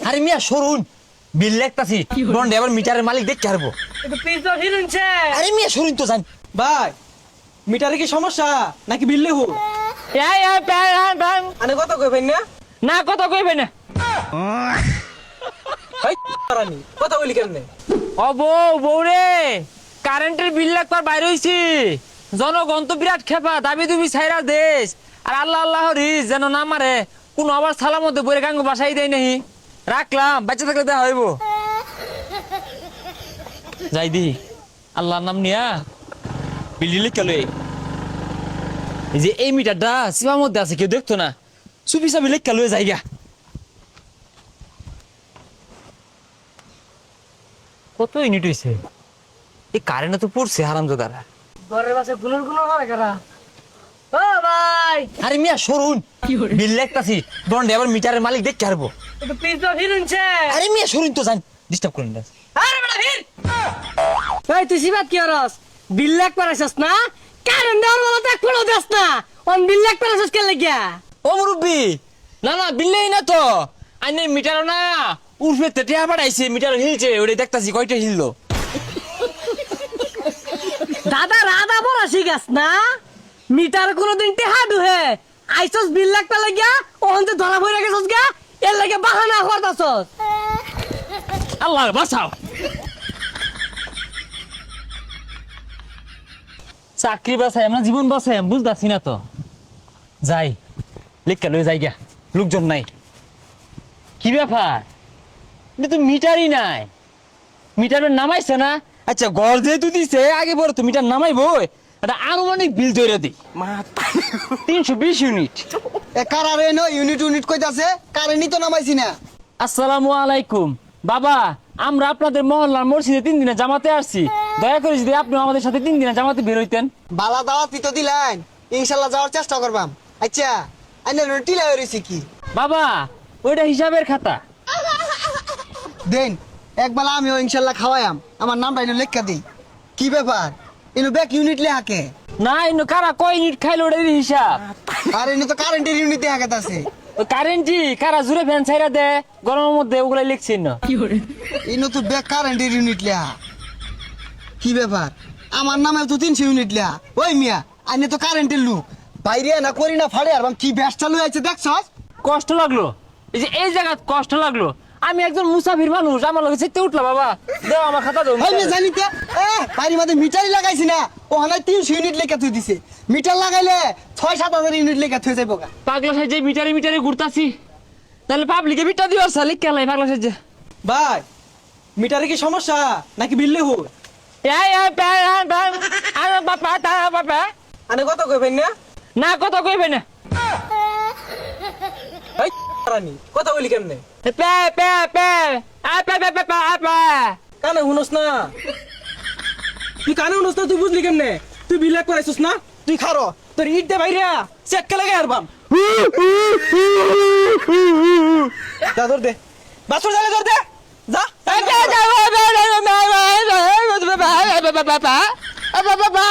আরে মিয়া সরুন বিল লেখতাছি বন্ডে আবার মিটারের মালিক দেখতে পারবো। একটু প্লিজ তো হিরুনছে। আরে মিয়া সরুন তো জান ভাই মিটারে কি সমস্যা নাকি বিল্লে হু এই এই আনে কত কইবেন না না কথা কইবে না। এই রানী কথা বলি কেমনে ও বউ রে কারেন্টের বিল লাগবার বাইরে হইছি। জনগণ তো বিরাট খেপা দাবি দুবি ছাইরা দেশ আর আল্লাহ আল্লাহ রিস যেন না মারে কোন আবার সালার মধ্যে বইরে গাঙ্গ বাসাই দেয় নাহি রাখলাম বাচ্চা থাকলে দেখা হইব। যাই দি আল্লাহর নাম নিয়া বিল কেলো এই যে এই মিটারটা সীমার মধ্যে আছে কেউ দেখতো না চুপি চাবি লেখা লয়ে যাইগা। কত ইউনিট হয়েছে এই কারেন্টে তো পড়ছে হারামজাদারা। ঘরের পাশে গুনুর গুনুর হয় কারা? ও ভাই, আরে মিয়া সরুন বিল লেখতাছি বন্ডে আবার মিটারের মালিক দেখতে পারবো। একটু প্লিজ তো হিরুনছে। আরে মিয়া সরুন তো জান ডিস্টার্ব করেন না। আরে বেটা ভিড়। এই তুই সিবাত কি হরস? বিল লাখ পারাছস না? কারেন্ট দেওয়ার বলা তো এক ফোনও দেস না। অন বিল লাখ পারাছস কে লাগিয়া? ও মুরব্বি না না বিললেই না তো আইনে মিটারও না উর্ফে টেয়া বাড়াইছে মিটার হিলছে ওটা দেখতাছি কয়টা হিললো। দাদা রাধা বড় শিখাস না? মিটার কোনদিন টেহা দুহে আইছস বিল লাখ পা লাগিয়া ওহন যে ধরা পড়ে গেছস গা এর লাগে বাহানা করতাছস। আল্লাহ বাঁচাও। চাকরি বাঁচাই আমরা জীবন বাঁচাই বুঝতেছি না তো। যাই লেখা লয়ে যাই গা লোকজন নাই কি ব্যাপার এটা তো মিটারই নাই মিটারের নামাইছে না। আচ্ছা ঘর যেহেতু দিছে আগে বড় তো মিটার নামাইবো এটা আনুমানিক বিল তৈরি দিই 320 ইউনিট। কারারে নো ইউনিট ইউনিট কইতাছে কারেন্টই তো নামাইছি না। আসসালামু আলাইকুম বাবা আমরা আপনাদের মহল্লার মসজিদে 3 দিনে জামাতে আসছি দয়া করে যদি আপনি আমাদের সাথে 3 দিনে জামাতে বের হইতেন। বালা দাওয়াত তো দিলেন ইনশাআল্লাহ যাওয়ার চেষ্টা করবাম। আচ্ছা আইনে টিলা হইছি কি বাবা ওইটা হিসাবের খাতা। দেন একবেলা আমিও ইনশাআল্লাহ খাওয়ায়াম আমার নামটা ইনো লেখা দেই। কি ব্যাপার ইনো ব্যাক ইউনিট লেখাকে না ইনো কারা কয় ইউনিট খাইলো ওটার হিসাব। আর ইনো তো কারেন্টের ইউনিট লেখাকে আছে। ওই কারেন্টই কারা জুড়ে ফ্যান ছাইরা দে গরমের মধ্যে ওগুলাই লিখছি না। ইনো তো ব্যাক কারেন্টের ইউনিট লেখা। কি ব্যাপার আমার নামে তো 300 ইউনিট লেখা। ওই মিয়া আইনে তো কারেন্টের লোক বাইরে না করি না ফাড়ে আর কি ব্যাস চালু হয়েছে দেখছস। কষ্ট লাগলো এই জায়গা কষ্ট লাগলো আমি একজন মুসাফির মানুষ আমার লগে চেতে উঠলা বাবা দাও আমার খাতা দাও। আমি জানিতে বাড়ির মধ্যে মিটারই লাগাইছি না ওখানে 300 ইউনিট লেখা থুই দিছে। মিটার লাগাইলে 6-7 হাজার ইউনিট লেখা থুই যাইব গা। পাগলা সাইজে মিটারে মিটারে ঘুরতাছি তাহলে পাবলিকে বিটা দিও সালি কেলাই পাগলা সাইজে। ভাই মিটারে কি সমস্যা নাকি বিল্লে হু এই আরে বাবা তা বাবা আনে কত কইবেন না না কথা কইবে না। এই রানী কথা বলি কেমনে পে পে পে আ পে পে পে পে পে কানে শুনস না তুই কানে শুনস না তুই বুঝলি কেমনে তুই বিলে করাইছস না তুই খারো তোর ইট দে বাইরা চেক লাগে আরবাম যা ধর দে বাসুর জালে ধর দে যা বাবা